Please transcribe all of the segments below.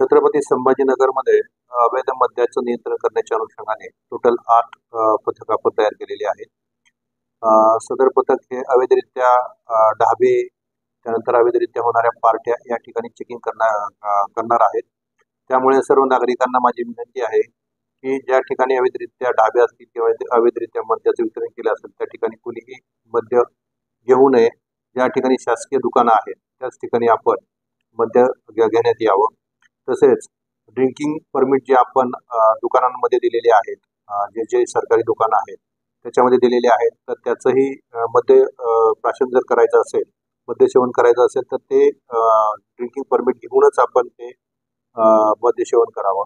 छत्रपती संभाजीनगरमध्ये अवैध मद्याचं नियंत्रण करण्याच्या अनुषंगाने टोटल 8 पथक आपण तयार केलेली आहेत. सदर पथक हे अवैधरित्या ढाबे, त्यानंतर अवैधरित्या होणाऱ्या पार्ट्या या ठिकाणी चेकिंग करणार आहेत. त्यामुळे सर्व नागरिकांना माझी विनंती आहे की ज्या ठिकाणी अवैधरित्या ढाबे असतील किंवा अवैधरित्या मद्याचं वितरण केलं असेल त्या ठिकाणी कुणीही मद्य घेऊ नये. ज्या ठिकाणी शासकीय दुकानं आहेत त्याच ठिकाणी आपण मद्य घेण्यात यावं. तसेच ड्रिंकिंग परमिट जे आपण दुकानांमध्ये दिलेले आहेत, जे सरकारी दुकानं आहेत त्याच्यामध्ये दिलेले आहेत, तर त्याचंही मद्य प्राशन जर करायचं असेल, मद्य सेवन करायचं असेल तर ते ड्रिंकिंग परमिट घेऊनच आपण ते मद्य सेवन करावं.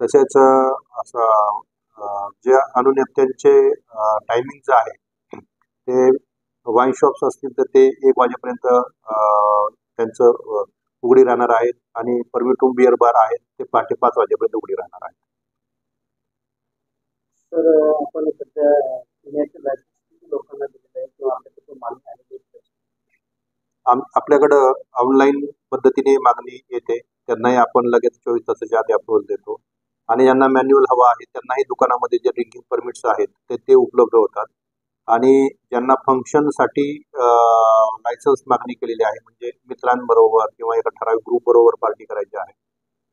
तसेच असं जे अनुज्ञप्त्यांचे टायमिंग्स आहे ते वाईन शॉप्स असतील तर ते 1 वाजेपर्यंत त्यांचं उघडी राहणार आहेत आणि परमिट बिअर बार आहेत ते पहाटे 5 वाजेपर्यंत उघडी राहणार आहेत. तर आपण सध्या लोकांना दिलेलं आहे किंवा आपल्याकडे मागणी आलेली आहे? आपल्याकडं ऑनलाईन पद्धतीने मागणी येते, त्यांनाही आपण लगेच 24 तासाच्या आधी अप्रूव्हल देतो आणि ज्यांना मॅन्युअल हवा आहे त्यांनाही दुकानामध्ये जे ड्रिंकिंग परमिट्स आहेत ते उपलब्ध होतात. आणि ज्यांना फंक्शनसाठी लायसन्स मागणी केलेली आहे, म्हणजे मित्रांबरोबर किंवा एका ठराविक ग्रुप बरोबर पार्टी करायची आहे,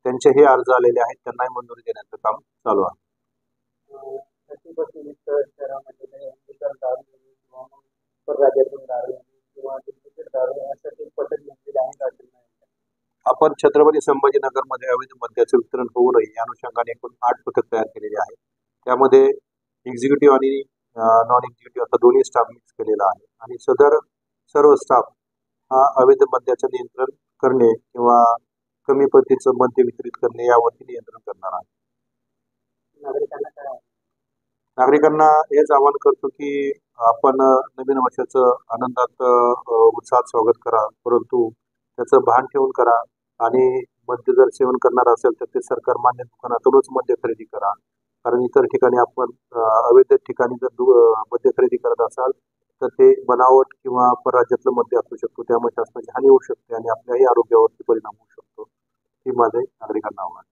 त्यांचे हे अर्ज आलेले आहेत, त्यांनाही मंजुरी देण्याचं काम चालू आहे. आपण छत्रपती संभाजीनगरमध्ये अवैध मद्याचं वितरण होऊ नये या अनुषंगाने एकूण 8 पथक तयार केलेले आहेत. त्यामध्ये एक्झिक्युटिव्ह आणि नॉन एक्झिक्युटिव्ह असा दोन्ही स्टाफ मिक्स केलेला आहे आणि सदर सर्व स्टाफ हा अवैध मद्याचं नियंत्रण करणे किंवा कमी पद्धतीचं मद्य वितरित करणे यावरती नियंत्रण करणार आहे. नागरिकांना हेच आवाहन करतो की आपण नवीन वर्षाचं आनंदात उत्साहात स्वागत करा, परंतु त्याचं भान ठेवून करा आणि मद्य जर सेवन करणार असेल तर ते सरकार मान्य दुकानातूनच मद्य खरेदी करा. कारण इतर ठिकाणी आपण अवैध ठिकाणी जर मद्य खरेदी करत असाल तर ते बनावट किंवा परराज्यातलं मद्य असू शकतो, त्यामुळे शासनाची हानी होऊ शकते आणि आपल्याही आरोग्यावरती परिणाम होऊ शकतो. ही माझे नागरिकांना आव्हान.